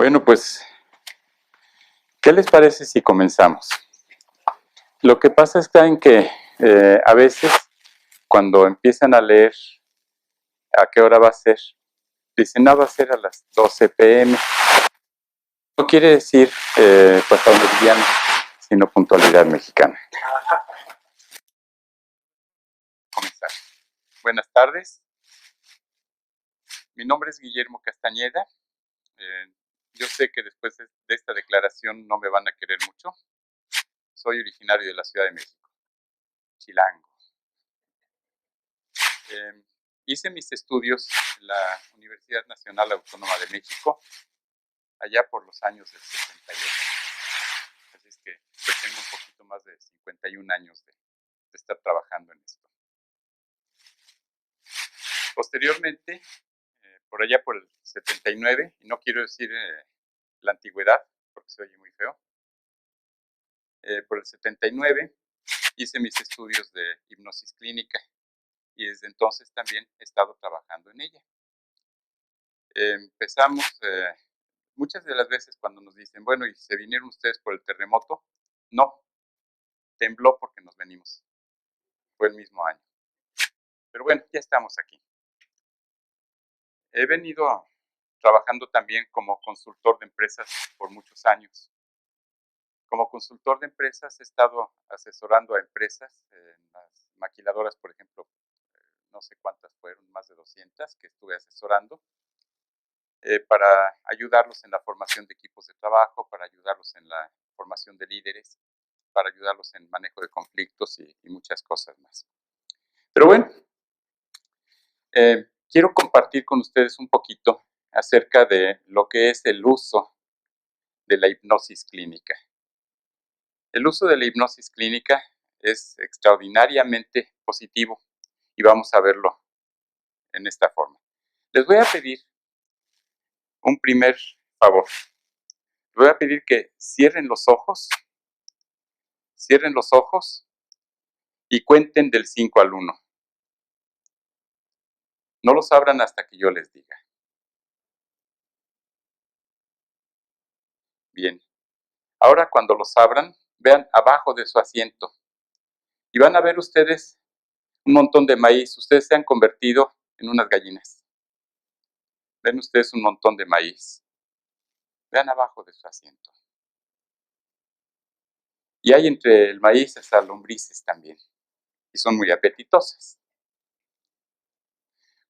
Bueno, pues, ¿qué les parece si comenzamos? Lo que pasa está en que a veces cuando empiezan a leer a qué hora va a ser, dicen, no, va a ser a las 12 p.m. No quiere decir pasado-meridiano, sino puntualidad mexicana. Comenzar. Buenas tardes. Mi nombre es Guillermo Castañeda. Yo sé que después de esta declaración no me van a querer mucho. Soy originario de la Ciudad de México, Chilango. Hice mis estudios en la Universidad Nacional Autónoma de México, allá por los años del 68. Así es que pues, tengo un poquito más de 51 años de estar trabajando en esto. Posteriormente, por allá por el 79, y no quiero decir la antigüedad, porque se oye muy feo, por el 79 hice mis estudios de hipnosis clínica y desde entonces también he estado trabajando en ella. Empezamos, muchas de las veces cuando nos dicen, bueno, ¿y se vinieron ustedes por el terremoto? No, tembló porque nos venimos, fue el mismo año. Pero bueno, ya estamos aquí. He venido trabajando también como consultor de empresas por muchos años. Como consultor de empresas he estado asesorando a empresas, en las maquiladoras, por ejemplo, no sé cuántas fueron, más de 200 que estuve asesorando, para ayudarlos en la formación de equipos de trabajo, para ayudarlos en la formación de líderes, para ayudarlos en manejo de conflictos y muchas cosas más. Pero bueno, quiero compartir con ustedes un poquito acerca de lo que es el uso de la hipnosis clínica. El uso de la hipnosis clínica es extraordinariamente positivo y vamos a verlo en esta forma. Les voy a pedir un primer favor. Les voy a pedir que cierren los ojos y cuenten del 5 al 1. No los abran hasta que yo les diga. Bien. Ahora cuando los abran, vean abajo de su asiento y van a ver ustedes un montón de maíz. Ustedes se han convertido en unas gallinas. Ven ustedes un montón de maíz. Vean abajo de su asiento. Y hay entre el maíz esas lombrices también. Y son muy apetitosas.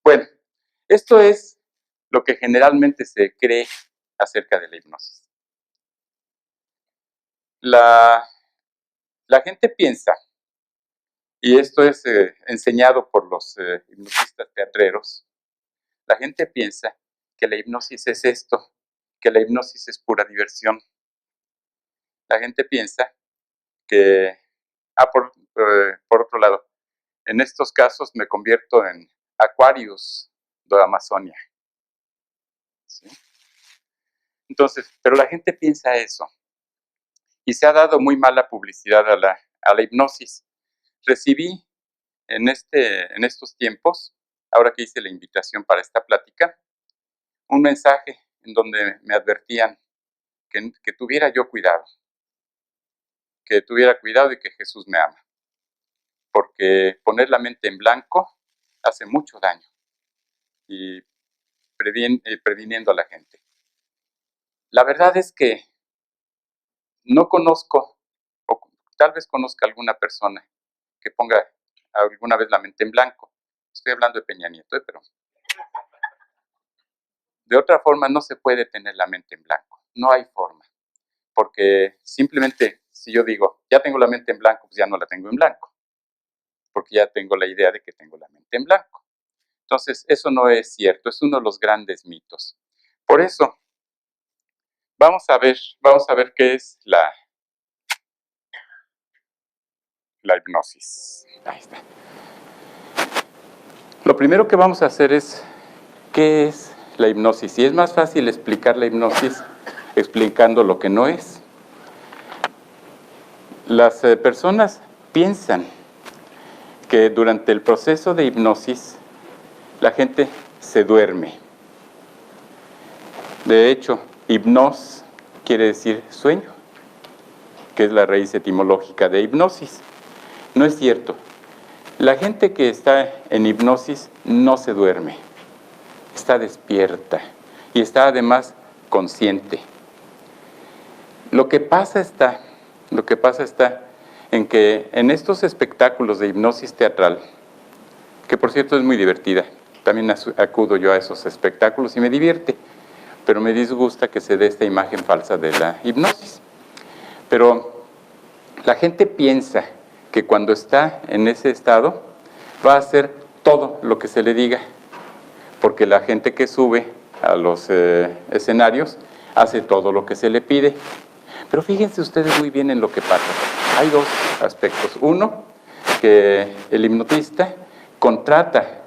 Bueno, esto es lo que generalmente se cree acerca de la hipnosis. La gente piensa, y esto es enseñado por los hipnotistas teatreros, la gente piensa que la hipnosis es esto, que la hipnosis es pura diversión. La gente piensa que, por otro lado, en estos casos me convierto en Aquarius de Amazonia. ¿Sí? Entonces, pero la gente piensa eso. Y se ha dado muy mala publicidad a la hipnosis. Recibí en estos tiempos, ahora que hice la invitación para esta plática, un mensaje en donde me advertían que tuviera yo cuidado, que tuviera cuidado de que Jesús me ama, porque poner la mente en blanco hace mucho daño y previniendo a la gente. La verdad es que no conozco, o tal vez conozca alguna persona que ponga alguna vez la mente en blanco. Estoy hablando de Peña Nieto, pero de otra forma no se puede tener la mente en blanco. No hay forma. Porque simplemente si yo digo, ya tengo la mente en blanco, pues ya no la tengo en blanco. Porque ya tengo la idea de que tengo la mente en blanco. Entonces, eso no es cierto. Es uno de los grandes mitos. Por eso, vamos a ver qué es la hipnosis. Ahí está. Lo primero que vamos a hacer es, ¿qué es la hipnosis? Y es más fácil explicar la hipnosis explicando lo que no es. Las personas piensan que durante el proceso de hipnosis la gente se duerme. De hecho, Hipnos quiere decir sueño, que es la raíz etimológica de hipnosis. No es cierto. La gente que está en hipnosis no se duerme, está despierta y está además consciente. Lo que pasa está en que en estos espectáculos de hipnosis teatral, que por cierto es muy divertida, también acudo yo a esos espectáculos y me divierte, pero me disgusta que se dé esta imagen falsa de la hipnosis. Pero la gente piensa que cuando está en ese estado va a hacer todo lo que se le diga, porque la gente que sube a los escenarios hace todo lo que se le pide. Pero fíjense ustedes muy bien en lo que pasa. Hay dos aspectos. Uno, que el hipnotista contrata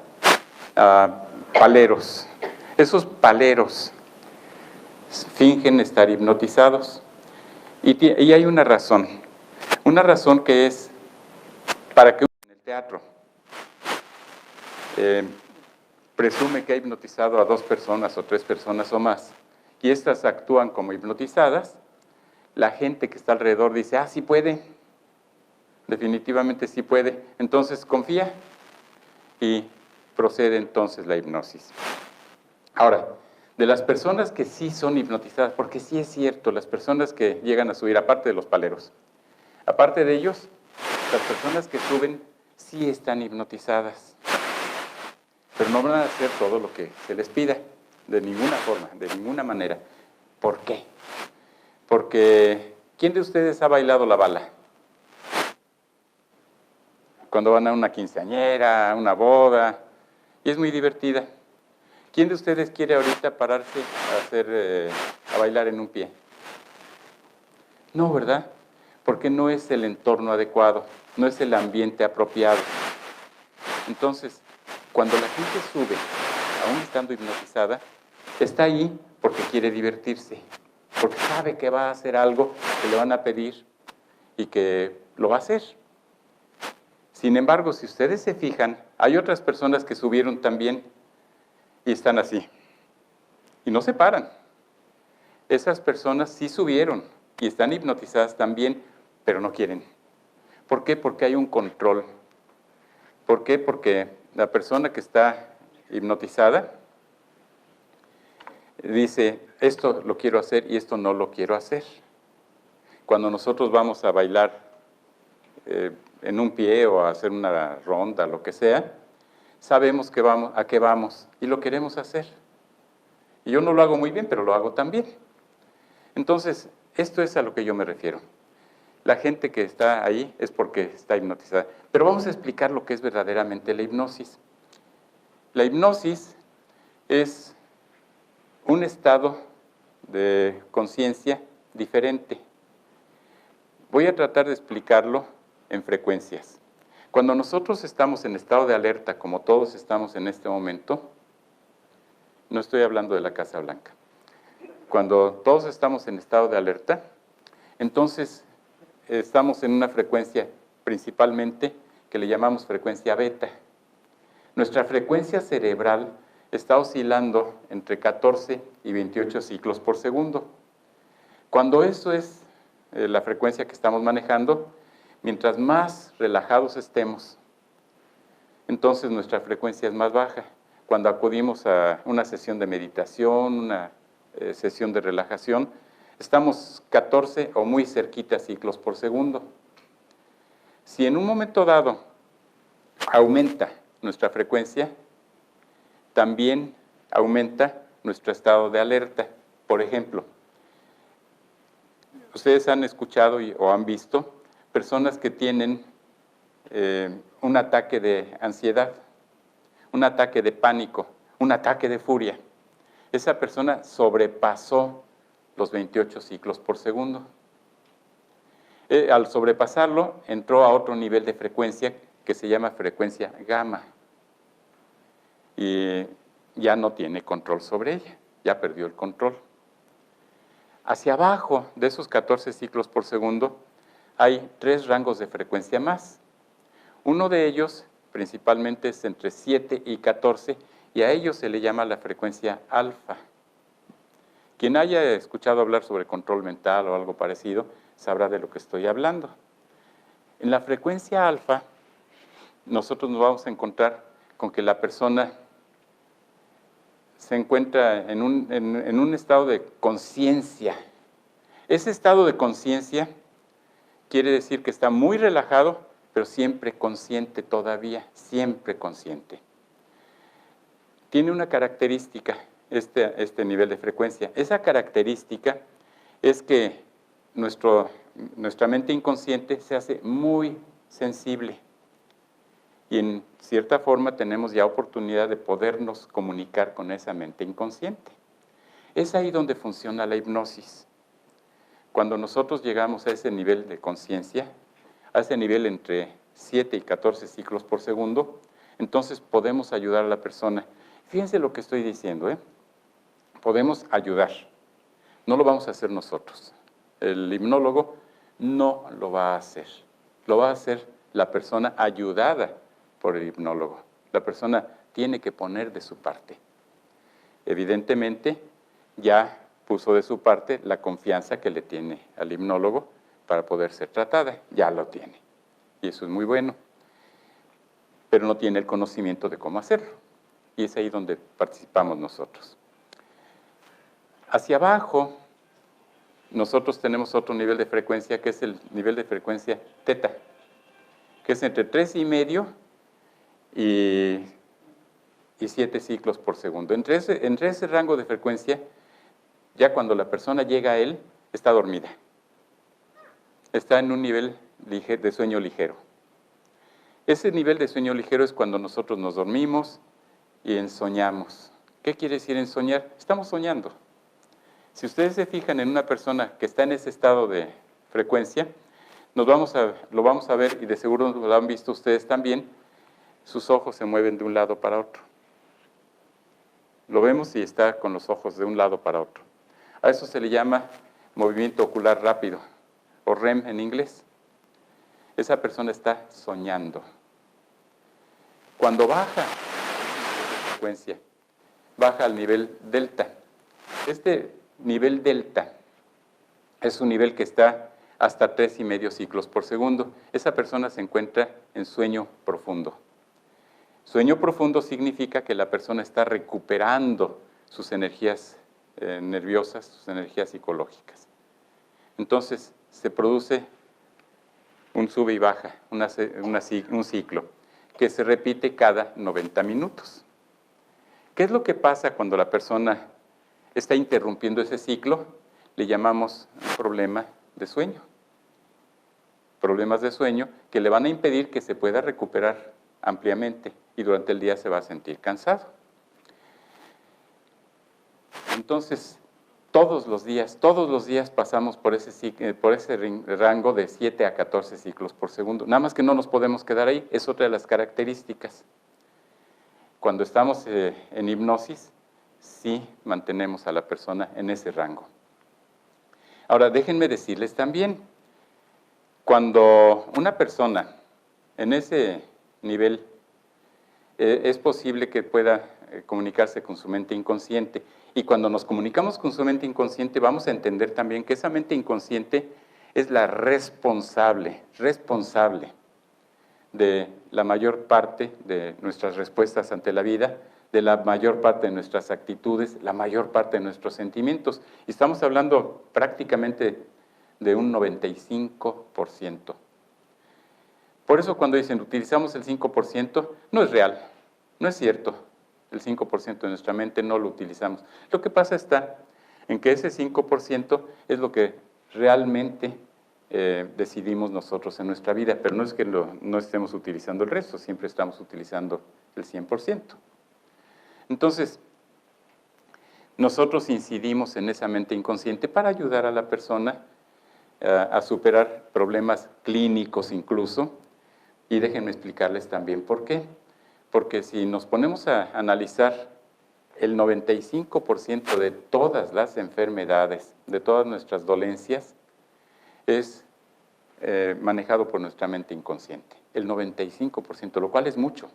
a paleros. Esos paleros fingen estar hipnotizados. Y hay una razón que es para que en el teatro presume que ha hipnotizado a 2 personas o 3 personas o más, y estas actúan como hipnotizadas, la gente que está alrededor dice, sí puede, definitivamente sí puede, entonces confía y procede entonces la hipnosis. Ahora, de las personas que sí son hipnotizadas, porque sí es cierto, las personas que llegan a subir, aparte de los paleros, aparte de ellos, las personas que suben sí están hipnotizadas, pero no van a hacer todo lo que se les pida, de ninguna forma, de ninguna manera. ¿Por qué? Porque, ¿quién de ustedes ha bailado la bala? Cuando van a una quinceañera, a una boda, y es muy divertida. ¿Quién de ustedes quiere ahorita pararse a bailar en un pie? No, ¿verdad? Porque no es el entorno adecuado, no es el ambiente apropiado. Entonces, cuando la gente sube, aún estando hipnotizada, está ahí porque quiere divertirse, porque sabe que va a hacer algo que le van a pedir y que lo va a hacer. Sin embargo, si ustedes se fijan, hay otras personas que subieron también y están así, y no se paran. Esas personas sí subieron y están hipnotizadas también, pero no quieren. ¿Por qué? Porque hay un control. ¿Por qué? Porque la persona que está hipnotizada dice, esto lo quiero hacer y esto no lo quiero hacer. Cuando nosotros vamos a bailar en un pie o a hacer una ronda, lo que sea, sabemos a qué vamos y lo queremos hacer. Y yo no lo hago muy bien, pero lo hago también. Entonces, esto es a lo que yo me refiero. La gente que está ahí es porque está hipnotizada. Pero vamos a explicar lo que es verdaderamente la hipnosis. La hipnosis es un estado de conciencia diferente. Voy a tratar de explicarlo en frecuencias. Cuando nosotros estamos en estado de alerta, como todos estamos en este momento, no estoy hablando de la Casa Blanca. Cuando todos estamos en estado de alerta, entonces estamos en una frecuencia principalmente que le llamamos frecuencia beta. Nuestra frecuencia cerebral está oscilando entre 14 y 28 ciclos por segundo. Cuando eso es la frecuencia que estamos manejando, mientras más relajados estemos, entonces nuestra frecuencia es más baja. Cuando acudimos a una sesión de meditación, una sesión de relajación, estamos 14 o muy cerquita ciclos por segundo. Si en un momento dado aumenta nuestra frecuencia, también aumenta nuestro estado de alerta. Por ejemplo, ustedes han escuchado o han visto personas que tienen un ataque de ansiedad, un ataque de pánico, un ataque de furia. Esa persona sobrepasó los 28 ciclos por segundo. Al sobrepasarlo, entró a otro nivel de frecuencia que se llama frecuencia gamma. Y ya no tiene control sobre ella, ya perdió el control. Hacia abajo de esos 14 ciclos por segundo hay 3 rangos de frecuencia más. Uno de ellos principalmente es entre 7 y 14 y a ellos se le llama la frecuencia alfa. Quien haya escuchado hablar sobre control mental o algo parecido, sabrá de lo que estoy hablando. En la frecuencia alfa, nosotros nos vamos a encontrar con que la persona se encuentra en un estado de conciencia. Ese estado de conciencia quiere decir que está muy relajado, pero siempre consciente todavía, siempre consciente. Tiene una característica este nivel de frecuencia. Esa característica es que nuestra mente inconsciente se hace muy sensible y en cierta forma tenemos ya oportunidad de podernos comunicar con esa mente inconsciente. Es ahí donde funciona la hipnosis. Cuando nosotros llegamos a ese nivel de conciencia, a ese nivel entre 7 y 14 ciclos por segundo, entonces podemos ayudar a la persona. Fíjense lo que estoy diciendo, ¿eh? Podemos ayudar. No lo vamos a hacer nosotros. El hipnólogo no lo va a hacer. Lo va a hacer la persona ayudada por el hipnólogo. La persona tiene que poner de su parte. Evidentemente, ya puso de su parte la confianza que le tiene al hipnólogo para poder ser tratada. Ya lo tiene. Y eso es muy bueno. Pero no tiene el conocimiento de cómo hacerlo. Y es ahí donde participamos nosotros. Hacia abajo, nosotros tenemos otro nivel de frecuencia, que es el nivel de frecuencia teta, que es entre 3,5 y 7 ciclos por segundo. Entre ese rango de frecuencia, ya cuando la persona llega a él, está dormida. Está en un nivel de sueño ligero. Ese nivel de sueño ligero es cuando nosotros nos dormimos y ensoñamos. ¿Qué quiere decir ensoñar? Estamos soñando. Si ustedes se fijan en una persona que está en ese estado de frecuencia, lo vamos a ver, y de seguro lo han visto ustedes también, sus ojos se mueven de un lado para otro. Lo vemos y está con los ojos de un lado para otro. A eso se le llama movimiento ocular rápido, o REM en inglés. Esa persona está soñando. Cuando baja la frecuencia, baja al nivel delta. Este nivel delta es un nivel que está hasta 3,5 ciclos por segundo. Esa persona se encuentra en sueño profundo. Sueño profundo significa que la persona está recuperando sus energías nerviosas, sus energías psicológicas. Entonces, se produce un sube y baja, un ciclo, que se repite cada 90 minutos. ¿Qué es lo que pasa cuando la persona está interrumpiendo ese ciclo? Le llamamos un problema de sueño. Problemas de sueño que le van a impedir que se pueda recuperar ampliamente y durante el día se va a sentir cansado. Entonces, todos los días pasamos por ese rango de 7 a 14 ciclos por segundo. Nada más que no nos podemos quedar ahí, es otra de las características. Cuando estamos en hipnosis, sí mantenemos a la persona en ese rango. Ahora, déjenme decirles también, cuando una persona en ese nivel es posible que pueda comunicarse con su mente inconsciente, y cuando nos comunicamos con su mente inconsciente vamos a entender también que esa mente inconsciente es la responsable de la mayor parte de nuestras respuestas ante la vida, de la mayor parte de nuestras actitudes, la mayor parte de nuestros sentimientos. Y estamos hablando prácticamente de un 95%. Por eso cuando dicen utilizamos el 5%, no es real, no es cierto. El 5% de nuestra mente no lo utilizamos. Lo que pasa está en que ese 5% es lo que realmente decidimos nosotros en nuestra vida, pero no es que no estemos utilizando el resto, siempre estamos utilizando el 100%. Entonces, nosotros incidimos en esa mente inconsciente para ayudar a la persona a superar problemas clínicos incluso, y déjenme explicarles también por qué. Porque si nos ponemos a analizar el 95% de todas las enfermedades, de todas nuestras dolencias, es manejado por nuestra mente inconsciente. El 95%, lo cual es mucho,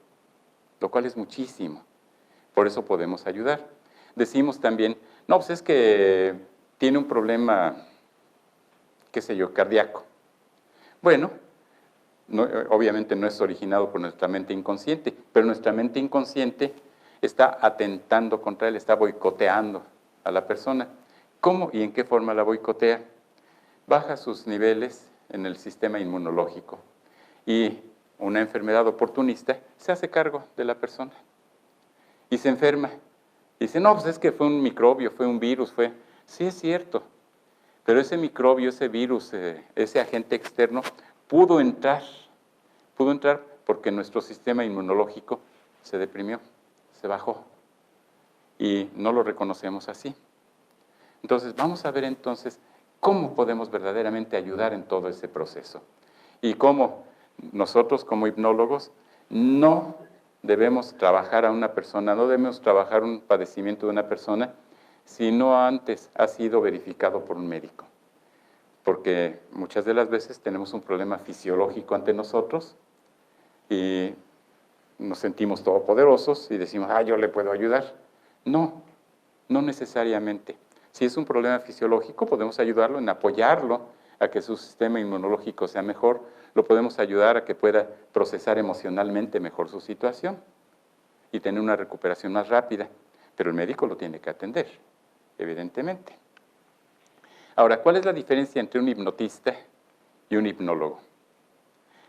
lo cual es muchísimo. Por eso podemos ayudar. Decimos también, No, pues es que tiene un problema, qué sé yo, cardíaco. Bueno, obviamente no es originado por nuestra mente inconsciente, pero nuestra mente inconsciente está atentando contra él, está boicoteando a la persona. ¿Cómo y en qué forma la boicotea? Baja sus niveles en el sistema inmunológico y una enfermedad oportunista se hace cargo de la persona y se enferma. Y dice, no, pues es que fue un microbio, fue un virus, fue... Sí, es cierto, pero ese microbio, ese virus, ese agente externo pudo entrar porque nuestro sistema inmunológico se deprimió, se bajó y no lo reconocemos así. Entonces, vamos a ver entonces cómo podemos verdaderamente ayudar en todo ese proceso y cómo nosotros como hipnólogos no debemos trabajar a una persona, no debemos trabajar un padecimiento de una persona si no antes ha sido verificado por un médico. Porque muchas de las veces tenemos un problema fisiológico ante nosotros y nos sentimos todopoderosos y decimos, yo le puedo ayudar. No, no necesariamente. Si es un problema fisiológico, podemos ayudarlo en apoyarlo a que su sistema inmunológico sea mejor, lo podemos ayudar a que pueda procesar emocionalmente mejor su situación y tener una recuperación más rápida, pero el médico lo tiene que atender, evidentemente. Ahora, ¿cuál es la diferencia entre un hipnotista y un hipnólogo?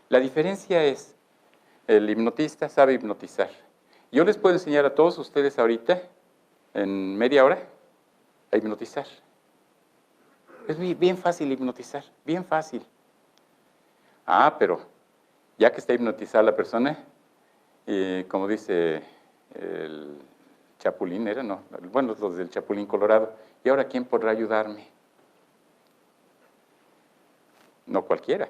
La diferencia es, el hipnotista sabe hipnotizar. Yo les puedo enseñar a todos ustedes ahorita, en media hora, a hipnotizar. Es bien fácil hipnotizar, bien fácil. Pero ya que está hipnotizada la persona, como dice el Chapulín, ¿no? Bueno, los del Chapulín Colorado, ¿y ahora quién podrá ayudarme? No cualquiera.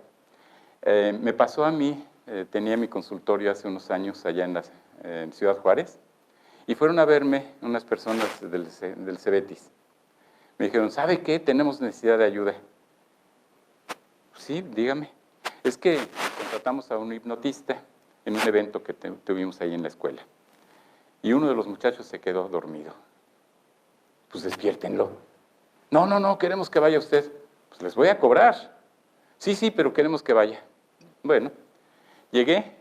Me pasó a mí, tenía mi consultorio hace unos años allá en Ciudad Juárez, y fueron a verme unas personas del Cebetis. Me dijeron, ¿sabe qué? Tenemos necesidad de ayuda. Sí, dígame. Es que contratamos a un hipnotista en un evento que tuvimos ahí en la escuela. Y uno de los muchachos se quedó dormido. Pues despiértenlo. No, queremos que vaya usted. Pues les voy a cobrar. Sí, pero queremos que vaya. Bueno, llegué,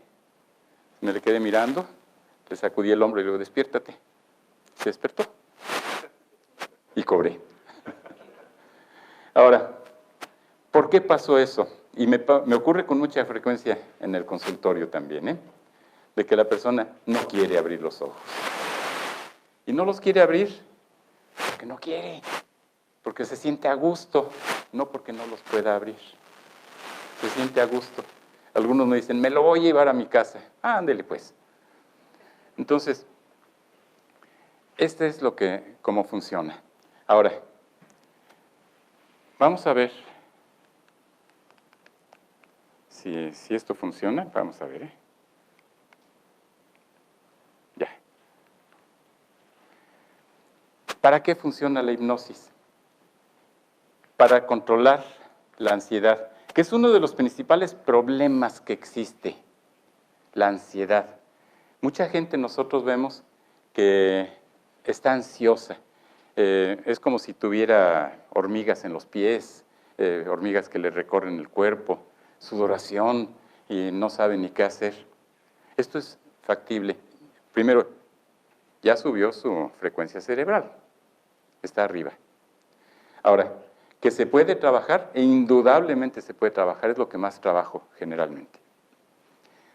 me le quedé mirando, le sacudí el hombro y le digo, despiértate. Se despertó. Y cobré. Ahora, ¿por qué pasó eso? Y me ocurre con mucha frecuencia en el consultorio también, de que la persona no quiere abrir los ojos. Y no los quiere abrir porque no quiere, porque se siente a gusto, no porque no los pueda abrir. Se siente a gusto. Algunos me dicen, me lo voy a llevar a mi casa. Ándele pues. Entonces, este es cómo funciona. Ahora, vamos a ver si esto funciona. Vamos a ver, Ya. ¿Para qué funciona la hipnosis? Para controlar la ansiedad, que es uno de los principales problemas que existe, la ansiedad. Mucha gente nosotros vemos que está ansiosa. Es como si tuviera hormigas en los pies, hormigas que le recorren el cuerpo, sudoración y no sabe ni qué hacer. Esto es factible. Primero, ya subió su frecuencia cerebral, está arriba. Ahora, que se puede trabajar, e indudablemente se puede trabajar, es lo que más trabajo generalmente.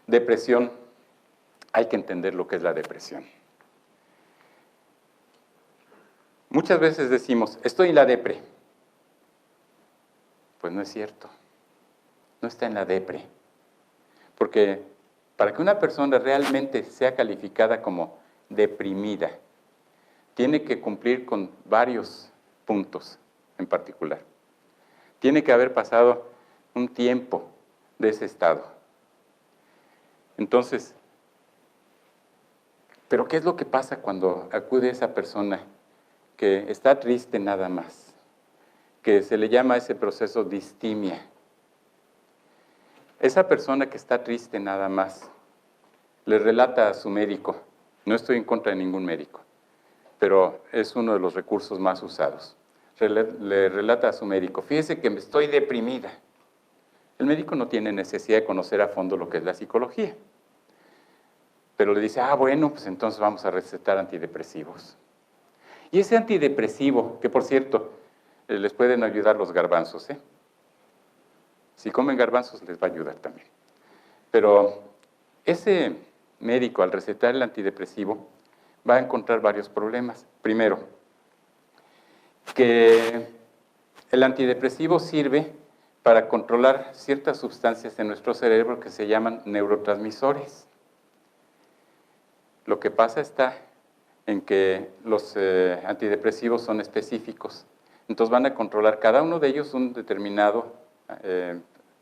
Depresión, hay que entender lo que es la depresión. Muchas veces decimos, estoy en la depre. Pues no es cierto, no está en la depre. Porque para que una persona realmente sea calificada como deprimida, tiene que cumplir con varios puntos en particular. Tiene que haber pasado un tiempo de ese estado. Entonces, ¿pero qué es lo que pasa cuando acude esa persona que está triste nada más? Que se le llama a ese proceso distimia. Esa persona que está triste nada más le relata a su médico, no estoy en contra de ningún médico, pero es uno de los recursos más usados. Le relata a su médico, fíjese que estoy deprimida. El médico no tiene necesidad de conocer a fondo lo que es la psicología, pero le dice, bueno, pues entonces vamos a recetar antidepresivos. Y ese antidepresivo, que por cierto, les pueden ayudar los garbanzos, ¿eh? Si comen garbanzos les va a ayudar también. Pero ese médico, al recetar el antidepresivo, va a encontrar varios problemas. Primero, que el antidepresivo sirve para controlar ciertas sustancias en nuestro cerebro que se llaman neurotransmisores. Lo que pasa está en que los antidepresivos son específicos. Entonces van a controlar cada uno de ellos un determinado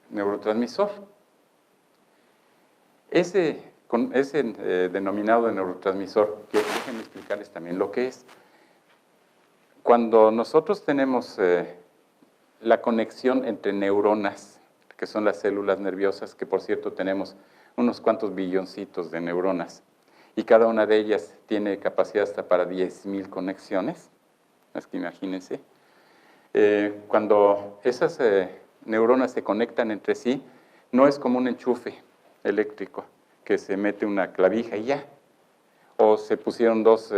neurotransmisor. Ese denominado neurotransmisor, que déjenme explicarles también lo que es. Cuando nosotros tenemos la conexión entre neuronas, que son las células nerviosas, que por cierto tenemos unos cuantos billoncitos de neuronas, y cada una de ellas tiene capacidad hasta para 10,000 conexiones, es que imagínense. Cuando esas neuronas se conectan entre sí, no es como un enchufe eléctrico, que se mete una clavija y ya, o se pusieron dos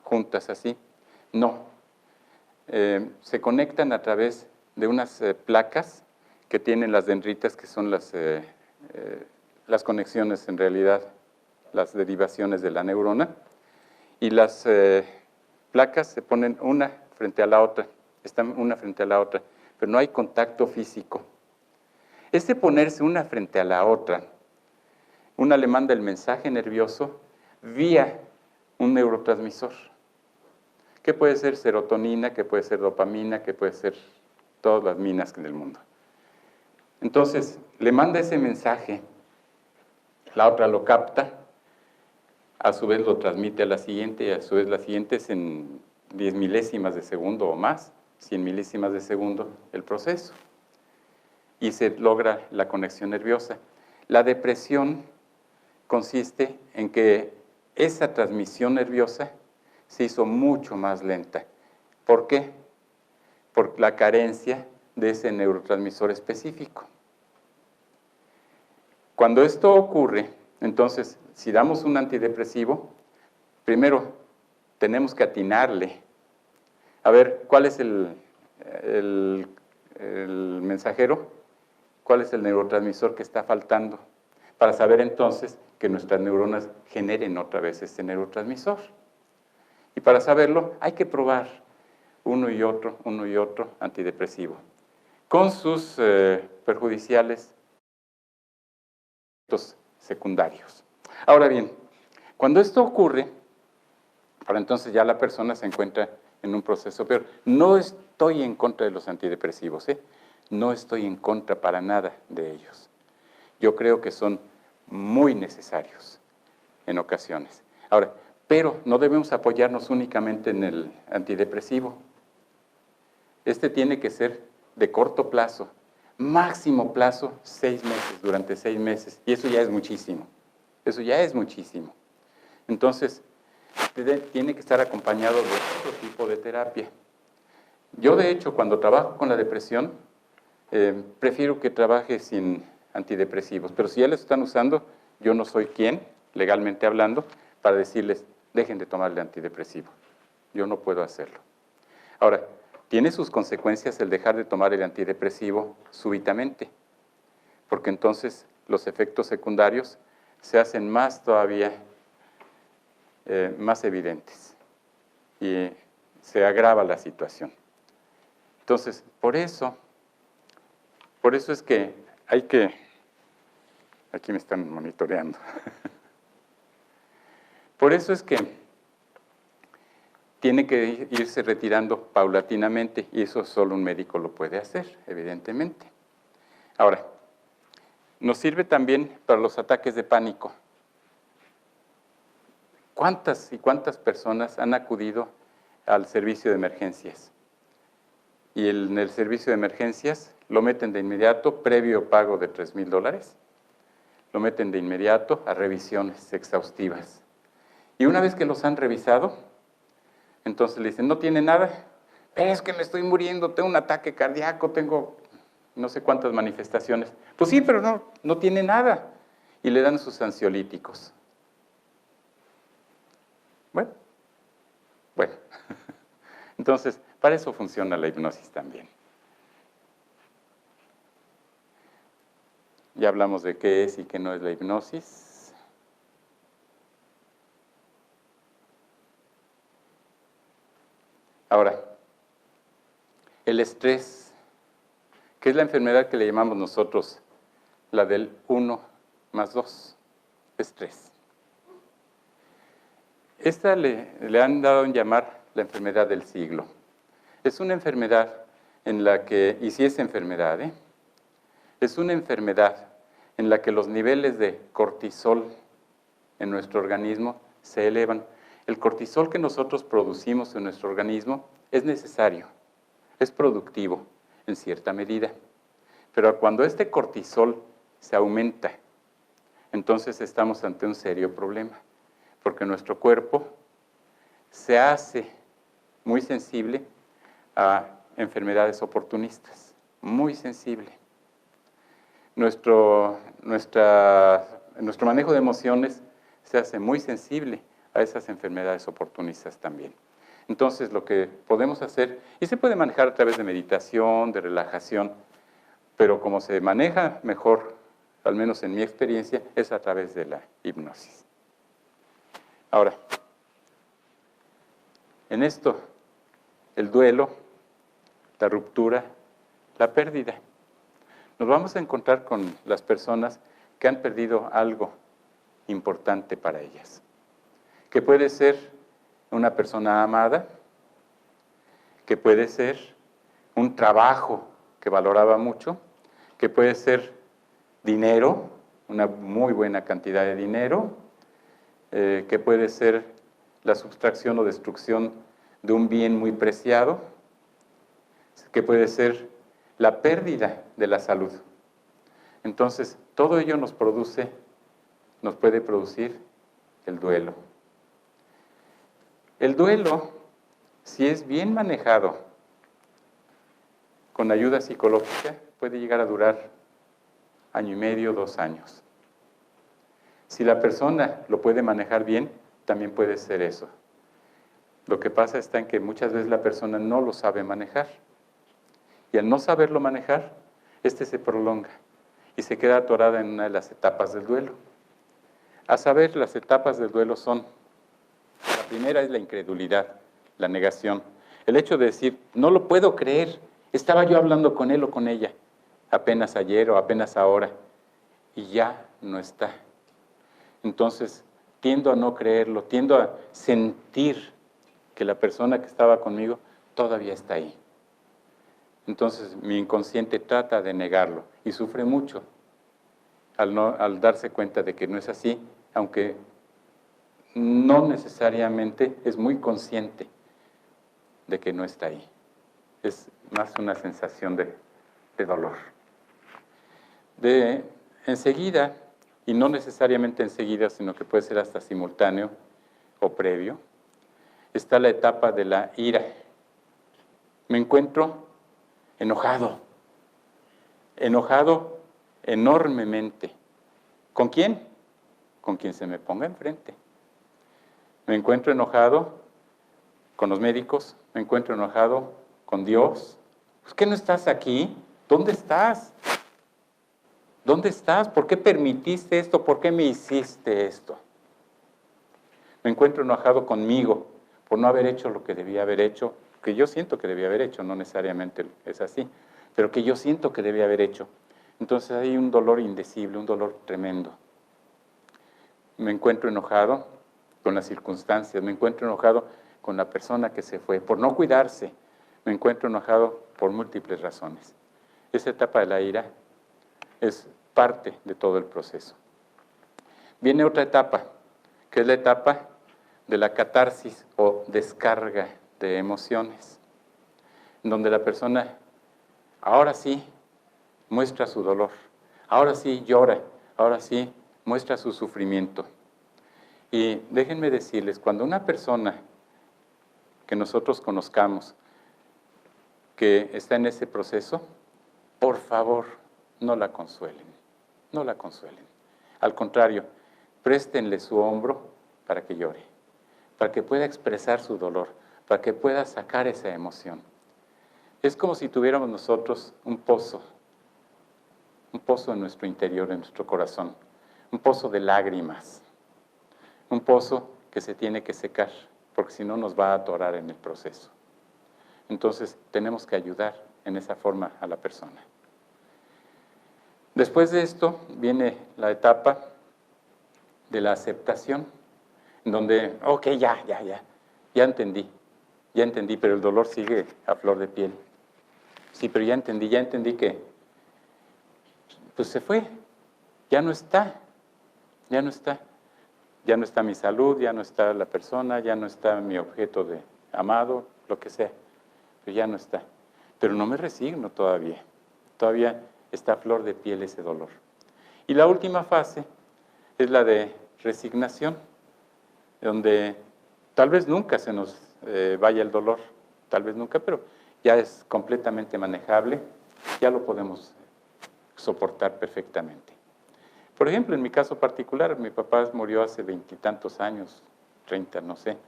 juntas así. No, se conectan a través de unas placas que tienen las dendritas, que son las conexiones en realidad, las derivaciones de la neurona, y las placas se ponen una frente a la otra, están una frente a la otra, pero no hay contacto físico. Ese ponerse una frente a la otra, una le manda el mensaje nervioso vía un neurotransmisor, que puede ser serotonina, que puede ser dopamina, que puede ser todas las minas del mundo. Entonces, le manda ese mensaje, la otra lo capta, a su vez lo transmite a la siguiente, y a su vez la siguiente es en 10 milésimas de segundo o más, 100 milésimas de segundo el proceso, y se logra la conexión nerviosa. La depresión consiste en que esa transmisión nerviosa se hizo mucho más lenta. ¿Por qué? Por la carencia de ese neurotransmisor específico. Cuando esto ocurre, entonces, si damos un antidepresivo, primero tenemos que atinarle. A ver, ¿cuál es el mensajero? ¿Cuál es el neurotransmisor que está faltando? Para saber entonces que nuestras neuronas generen otra vez este neurotransmisor. Y para saberlo hay que probar uno y otro antidepresivo, con sus perjudiciales efectos secundarios. Ahora bien, cuando esto ocurre, para entonces ya la persona se encuentra en un proceso peor. No estoy en contra de los antidepresivos, no estoy en contra para nada de ellos. Yo creo que son muy necesarios en ocasiones. Ahora, pero no debemos apoyarnos únicamente en el antidepresivo. Este tiene que ser de corto plazo, máximo plazo 6 meses, durante 6 meses, y eso ya es muchísimo. Eso ya es muchísimo. Entonces, tiene que estar acompañado de otro tipo de terapia. Yo, de hecho, cuando trabajo con la depresión, prefiero que trabaje sin antidepresivos, pero si ya les están usando, yo no soy quien, legalmente hablando, para decirles, dejen de tomarle antidepresivo. Yo no puedo hacerlo. Ahora, tiene sus consecuencias el dejar de tomar el antidepresivo súbitamente, porque entonces los efectos secundarios se hacen más todavía, más evidentes, y se agrava la situación. Entonces, por eso es que hay que, aquí me están monitoreando, por eso es que tiene que irse retirando paulatinamente, y eso solo un médico lo puede hacer, evidentemente. Ahora, nos sirve también para los ataques de pánico. ¿Cuántas y cuántas personas han acudido al servicio de emergencias? Y en el servicio de emergencias lo meten de inmediato, previo pago de $3,000, lo meten de inmediato a revisiones exhaustivas. Y una vez que los han revisado, Entonces le dicen, ¿no tiene nada? Es que me estoy muriendo, tengo un ataque cardíaco, tengo no sé cuántas manifestaciones. Pues sí, pero no tiene nada. Y le dan sus ansiolíticos. Bueno. Entonces, para eso funciona la hipnosis también. Ya hablamos de qué es y qué no es la hipnosis. Ahora, el estrés, que es la enfermedad que le llamamos nosotros la del 1+2, estrés. Esta le han dado en llamar la enfermedad del siglo. Es una enfermedad en la que, y sí es enfermedad, es una enfermedad en la que los niveles de cortisol en nuestro organismo se elevan. El cortisol que nosotros producimos en nuestro organismo es necesario, es productivo en cierta medida. Pero cuando este cortisol se aumenta, entonces estamos ante un serio problema, porque nuestro cuerpo se hace muy sensible a enfermedades oportunistas, muy sensible. Nuestro manejo de emociones se hace muy sensible a esas enfermedades oportunistas también. Entonces, lo que podemos hacer, y se puede manejar a través de meditación, de relajación, pero como se maneja mejor, al menos en mi experiencia, es a través de la hipnosis. Ahora, en esto, el duelo, la ruptura, la pérdida. Nos vamos a encontrar con las personas que han perdido algo importante para ellas, que puede ser una persona amada, que puede ser un trabajo que valoraba mucho, que puede ser dinero, una muy buena cantidad de dinero, que puede ser la sustracción o destrucción de un bien muy preciado, que puede ser la pérdida de la salud. Entonces, todo ello nos puede producir el duelo. El duelo, si es bien manejado con ayuda psicológica, puede llegar a durar 1.5 años, 2 años. Si la persona lo puede manejar bien, también puede ser eso. Lo que pasa está en que muchas veces la persona no lo sabe manejar. Y al no saberlo manejar, se prolonga y se queda atorada en una de las etapas del duelo. A saber, las etapas del duelo son, la primera es la incredulidad, la negación. El hecho de decir, no lo puedo creer, estaba yo hablando con él o con ella, apenas ayer o apenas ahora, y ya no está. Entonces, tiendo a no creerlo, tiendo a sentir que la persona que estaba conmigo todavía está ahí. Entonces, mi inconsciente trata de negarlo y sufre mucho al darse cuenta de que no es así, aunque no necesariamente es muy consciente de que no está ahí. Es más una sensación de dolor. Enseguida, y no necesariamente enseguida, sino que puede ser hasta simultáneo o previo, está la etapa de la ira. Me encuentro enojado enormemente. ¿Con quién? Con quien se me ponga enfrente. Me encuentro enojado con los médicos, me encuentro enojado con Dios. ¿Por qué no estás aquí? ¿Dónde estás? ¿Dónde estás? ¿Por qué permitiste esto? ¿Por qué me hiciste esto? Me encuentro enojado conmigo por no haber hecho lo que debía haber hecho, que yo siento que debía haber hecho, no necesariamente es así, pero que yo siento que debía haber hecho. Entonces hay un dolor indecible, un dolor tremendo. Me encuentro enojado con las circunstancias, me encuentro enojado con la persona que se fue, por no cuidarse, me encuentro enojado por múltiples razones. Esa etapa de la ira es parte de todo el proceso. Viene otra etapa, que es la etapa de la catarsis o descarga de emociones, donde la persona ahora sí muestra su dolor, ahora sí llora, ahora sí muestra su sufrimiento. Y déjenme decirles, cuando una persona que nosotros conozcamos que está en ese proceso, por favor, no la consuelen, no la consuelen. Al contrario, préstenle su hombro para que llore, para que pueda expresar su dolor, para que pueda sacar esa emoción. Es como si tuviéramos nosotros un pozo en nuestro interior, en nuestro corazón, un pozo de lágrimas, un pozo que se tiene que secar, porque si no nos va a atorar en el proceso. Entonces, tenemos que ayudar en esa forma a la persona. Después de esto viene la etapa de la aceptación, en donde, ok, ya entendí, pero el dolor sigue a flor de piel. Sí, pero ya entendí que, pues se fue, ya no está mi salud, ya no está la persona, ya no está mi objeto de amado, lo que sea, pero ya no está. Pero no me resigno todavía está a flor de piel ese dolor. Y la última fase es la de resignación, donde tal vez nunca se nos vaya el dolor, tal vez nunca, pero ya es completamente manejable, ya lo podemos soportar perfectamente. Por ejemplo, en mi caso particular, mi papá murió hace 20 y tantos años, 30, no sé,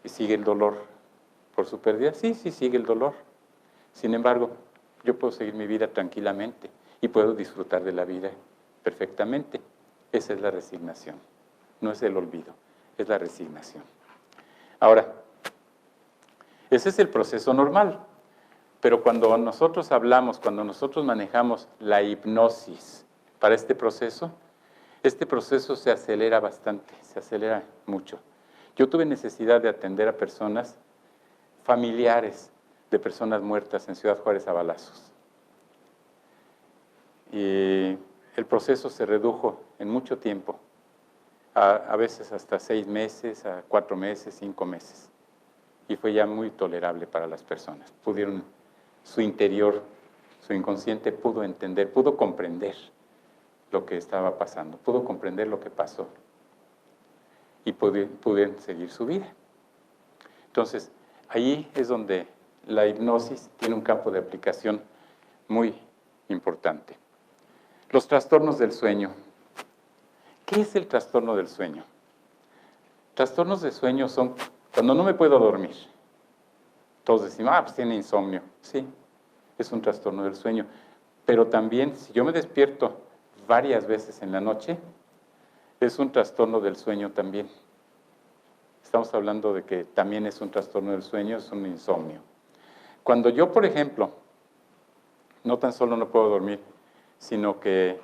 y sigue el dolor por su pérdida. Sí, sigue el dolor. Sin embargo, yo puedo seguir mi vida tranquilamente y puedo disfrutar de la vida perfectamente. Esa es la resignación, no es el olvido, es la resignación. Ahora, ese es el proceso normal, pero cuando nosotros hablamos, cuando nosotros manejamos la hipnosis para este proceso se acelera bastante, se acelera mucho. Yo tuve necesidad de atender a personas familiares de personas muertas en Ciudad Juárez a balazos. Y el proceso se redujo en mucho tiempo, a veces hasta 6 meses, a 4 meses, 5 meses. Y fue ya muy tolerable para las personas. Pudieron, su interior, su inconsciente pudo entender, pudo comprender lo que estaba pasando, pudo comprender lo que pasó y pudieron seguir su vida. Entonces, ahí es donde la hipnosis tiene un campo de aplicación muy importante. Los trastornos del sueño. ¿Qué es el trastorno del sueño? Trastornos de sueño son cuando no me puedo dormir. Todos decimos, pues tiene insomnio. Sí, es un trastorno del sueño. Pero también, si yo me despierto varias veces en la noche, es un trastorno del sueño también. Estamos hablando de que también es un trastorno del sueño, es un insomnio. Cuando yo, por ejemplo, no tan solo no puedo dormir, sino que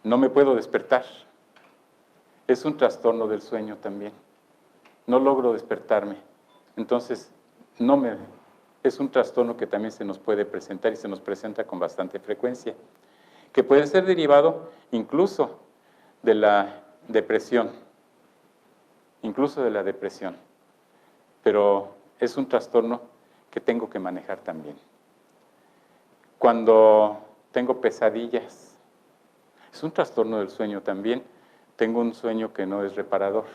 no me puedo despertar, es un trastorno del sueño también. No logro despertarme. Entonces, es un trastorno que también se nos puede presentar y se nos presenta con bastante frecuencia, que puede ser derivado incluso de la depresión, pero es un trastorno que tengo que manejar también. Cuando tengo pesadillas, es un trastorno del sueño también, tengo un sueño que no es reparador.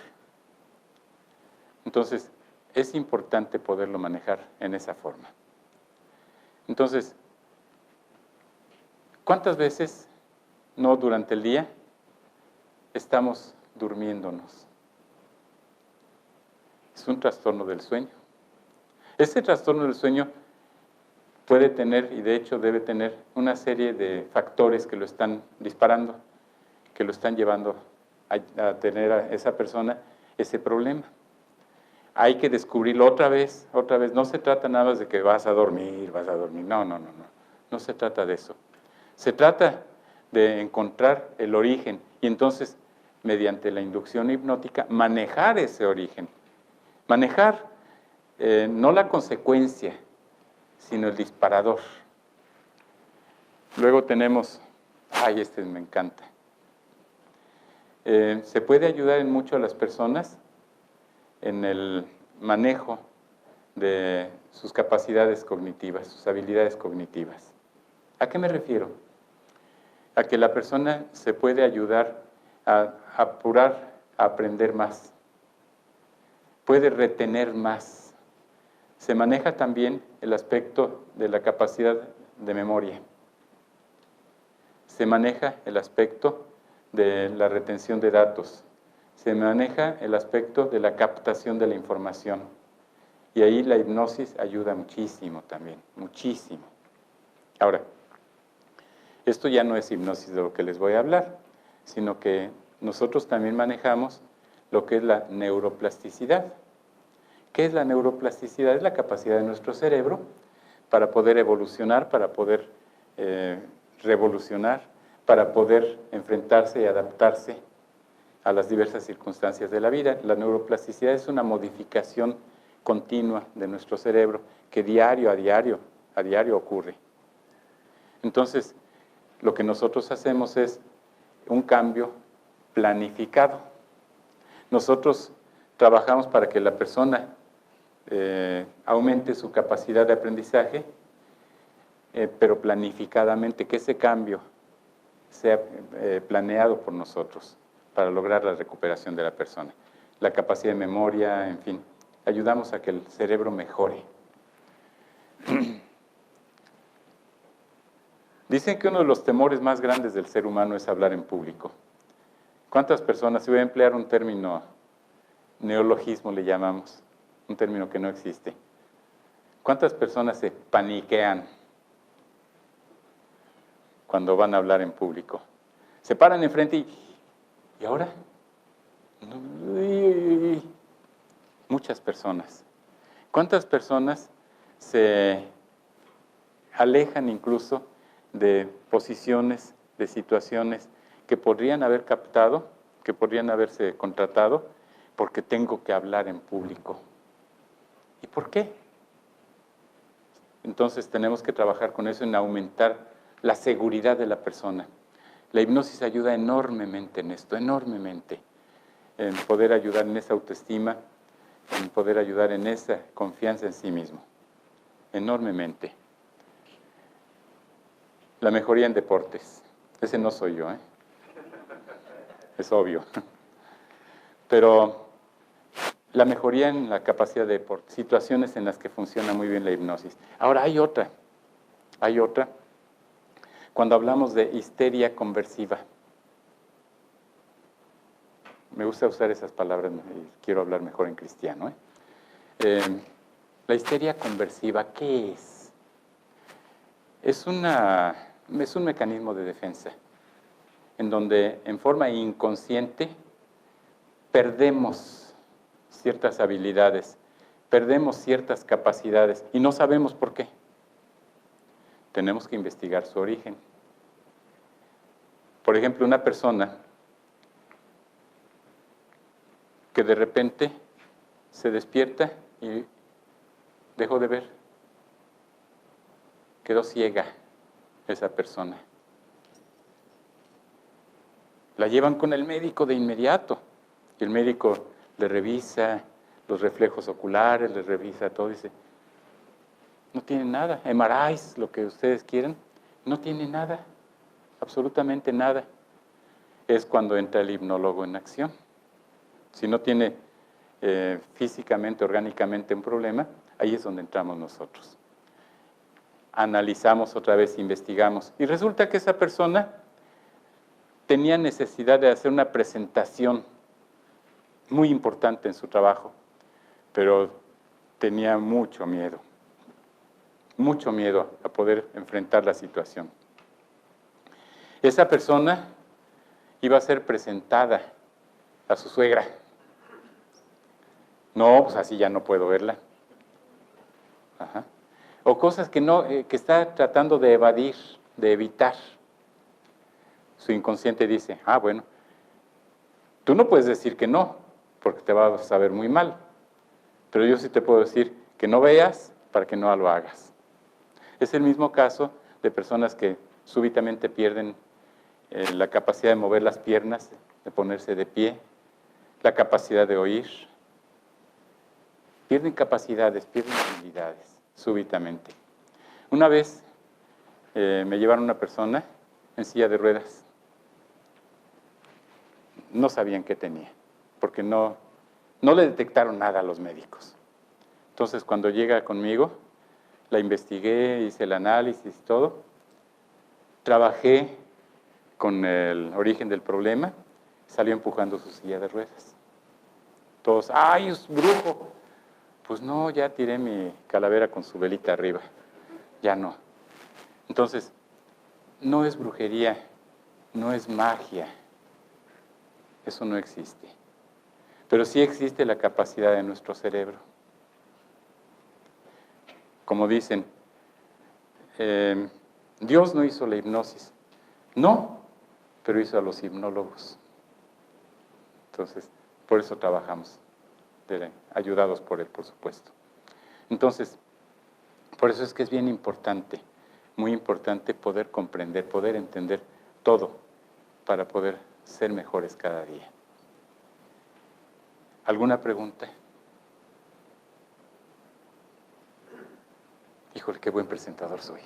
Entonces, es importante poderlo manejar en esa forma. Entonces, ¿cuántas veces, no durante el día, estamos durmiéndonos? Es un trastorno del sueño. Este trastorno del sueño puede tener, y de hecho debe tener, una serie de factores que lo están disparando, que lo están llevando a tener a esa persona ese problema. Hay que descubrirlo otra vez. No se trata nada más de que vas a dormir. No. No se trata de eso. Se trata de encontrar el origen y entonces, mediante la inducción hipnótica, manejar ese origen. Manejar no la consecuencia, sino el disparador. Luego tenemos, este me encanta. Se puede ayudar en mucho a las personas en el manejo de sus capacidades cognitivas, sus habilidades cognitivas. ¿A qué me refiero? A que la persona se puede ayudar a apurar, a aprender más. puede retener más. Se maneja también el aspecto de la capacidad de memoria. Se maneja el aspecto de la retención de datos. Se maneja el aspecto de la captación de la información. Y ahí la hipnosis ayuda muchísimo también, muchísimo. Ahora, esto ya no es hipnosis de lo que les voy a hablar, sino que nosotros también manejamos lo que es la neuroplasticidad. ¿Qué es la neuroplasticidad? Es la capacidad de nuestro cerebro para poder evolucionar, para poder revolucionar, para poder enfrentarse y adaptarse a las diversas circunstancias de la vida. La neuroplasticidad es una modificación continua de nuestro cerebro que a diario ocurre. Entonces, lo que nosotros hacemos es un cambio planificado. Nosotros trabajamos para que la persona aumente su capacidad de aprendizaje, pero planificadamente, que ese cambio sea planeado por nosotros para lograr la recuperación de la persona. La capacidad de memoria, en fin, ayudamos a que el cerebro mejore. Dicen que uno de los temores más grandes del ser humano es hablar en público. ¿Cuántas personas, si voy a emplear un término, neologismo le llamamos, un término que no existe, cuántas personas se paniquean cuando van a hablar en público? Se paran enfrente ¿y ahora? Muchas personas. ¿Cuántas personas se alejan incluso de posiciones, de situaciones que podrían haber captado, que podrían haberse contratado, porque tengo que hablar en público? ¿Y por qué? Entonces tenemos que trabajar con eso en aumentar la seguridad de la persona. La hipnosis ayuda enormemente en esto, enormemente, en poder ayudar en esa autoestima, en poder ayudar en esa confianza en sí mismo, enormemente. La mejoría en deportes, ese no soy yo, es obvio. Pero la mejoría en la capacidad de deporte, situaciones en las que funciona muy bien la hipnosis. Ahora hay otra, cuando hablamos de histeria conversiva. Me gusta usar esas palabras y quiero hablar mejor en cristiano. La histeria conversiva, ¿qué es? Es un mecanismo de defensa en donde en forma inconsciente perdemos ciertas habilidades, perdemos ciertas capacidades y no sabemos por qué. Tenemos que investigar su origen. Por ejemplo, una persona que de repente se despierta y dejó de ver, quedó ciega esa persona. La llevan con el médico de inmediato y el médico le revisa los reflejos oculares, le revisa todo y dice, no tiene nada, MRIs, lo que ustedes quieran, no tiene nada, absolutamente nada. Es cuando entra el hipnólogo en acción. Si no tiene físicamente, orgánicamente un problema, ahí es donde entramos nosotros. Analizamos otra vez, investigamos, y resulta que esa persona tenía necesidad de hacer una presentación muy importante en su trabajo, pero tenía mucho miedo a poder enfrentar la situación. Esa persona iba a ser presentada a su suegra. No, pues así ya no puedo verla. Ajá. O cosas que está tratando de evadir, de evitar. Su inconsciente dice, bueno, tú no puedes decir que no, porque te vas a ver muy mal. Pero yo sí te puedo decir que no veas para que no lo hagas. Es el mismo caso de personas que súbitamente pierden la capacidad de mover las piernas, de ponerse de pie, la capacidad de oír. Pierden capacidades, pierden habilidades, súbitamente. Una vez me llevaron una persona en silla de ruedas. No sabían qué tenía, porque no no le detectaron nada a los médicos. Entonces, cuando llega conmigo, la investigué, hice el análisis y todo, trabajé con el origen del problema, salió empujando su silla de ruedas. Todos, ¡ay, es brujo! Pues no, ya tiré mi calavera con su velita arriba, ya no. Entonces, no es brujería, no es magia, eso no existe. Pero sí existe la capacidad de nuestro cerebro. Como dicen, Dios no hizo la hipnosis. No, pero hizo a los hipnólogos. Entonces, por eso trabajamos, ayudados por Él, por supuesto. Entonces, por eso es que es bien importante, muy importante poder comprender, poder entender todo para poder ser mejores cada día. ¿Alguna pregunta? Híjole, qué buen presentador soy.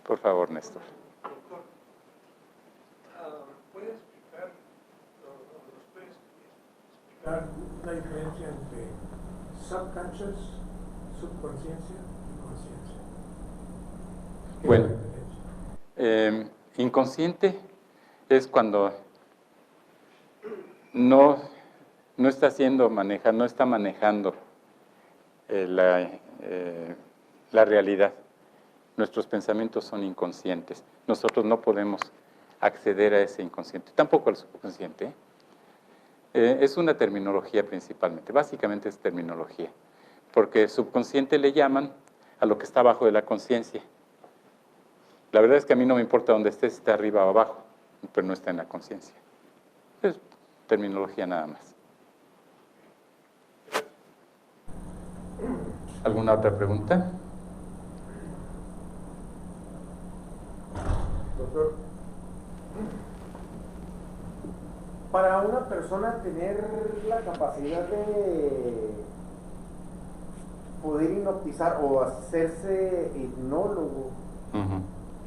Por favor, Néstor. Doctor, ¿puede explicar, o nos puede explicar la diferencia entre subconscious, subconsciencia y conciencia? Bueno, inconsciente es cuando no está no está manejando la realidad. Nuestros pensamientos son inconscientes. Nosotros no podemos acceder a ese inconsciente, tampoco al subconsciente. Es una terminología principalmente, básicamente es terminología, porque subconsciente le llaman a lo que está abajo de la conciencia. La verdad es que a mí no me importa dónde esté, si está arriba o abajo, pero no está en la conciencia. Es terminología nada más. ¿Alguna otra pregunta? Doctor, para una persona tener la capacidad de poder hipnotizar o hacerse hipnólogo,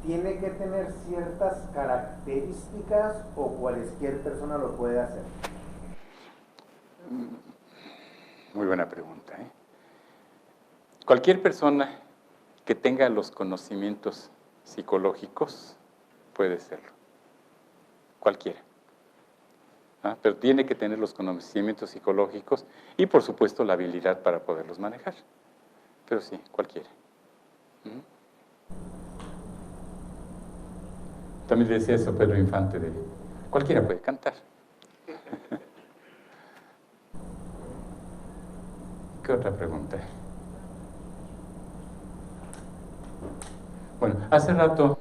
¿tiene que tener ciertas características o cualquier persona lo puede hacer? Muy buena pregunta, ¿eh? Cualquier persona que tenga los conocimientos psicológicos puede serlo. Cualquiera. Pero tiene que tener los conocimientos psicológicos y, por supuesto, la habilidad para poderlos manejar. Pero sí, cualquiera. También decía eso Pedro Infante, cualquiera puede cantar. ¿Qué otra pregunta? Bueno, hace rato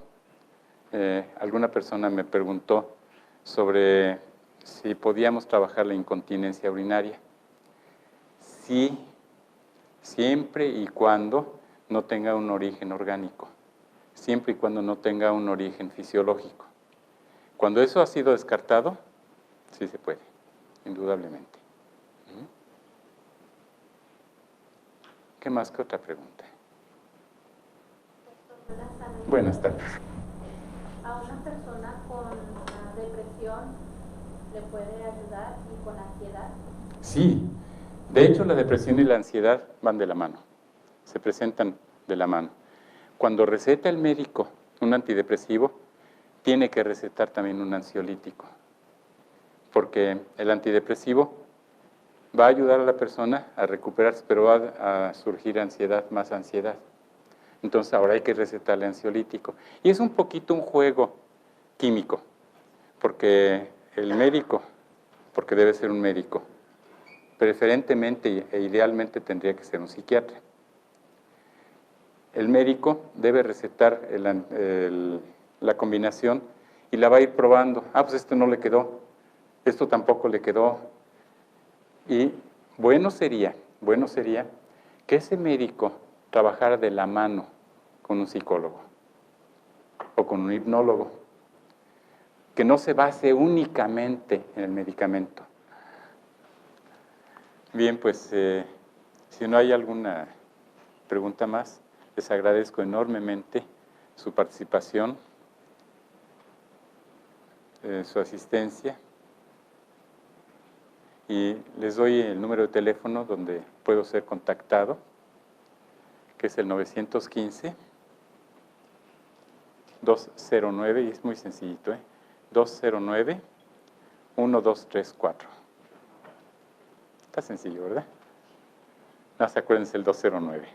alguna persona me preguntó sobre si podíamos trabajar la incontinencia urinaria. Sí, siempre y cuando no tenga un origen orgánico, siempre y cuando no tenga un origen fisiológico. Cuando eso ha sido descartado, sí se puede, indudablemente. ¿Qué más? ¿Qué otra pregunta? Doctor, buenas tardes. ¿A una persona con depresión le puede ayudar y con ansiedad? Sí, de hecho la depresión y la ansiedad van de la mano, se presentan de la mano. Cuando receta el médico un antidepresivo, tiene que recetar también un ansiolítico, porque el antidepresivo va a ayudar a la persona a recuperarse, pero va a surgir ansiedad, más ansiedad. Entonces ahora hay que recetarle ansiolítico. Y es un poquito un juego químico, porque el médico, porque debe ser un médico, preferentemente e idealmente tendría que ser un psiquiatra. El médico debe recetar la combinación y la va a ir probando. Pues esto no le quedó, esto tampoco le quedó. Y bueno sería que ese médico trabajara de la mano con un psicólogo o con un hipnólogo, que no se base únicamente en el medicamento. Bien, pues si no hay alguna pregunta más, les agradezco enormemente su participación, su asistencia. Y les doy el número de teléfono donde puedo ser contactado, que es el 915-209, y es muy sencillito, 209-1234. Está sencillo, ¿verdad? No se acuérdense el 209.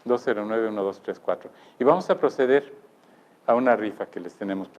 209-1234. Y vamos a proceder a una rifa que les tenemos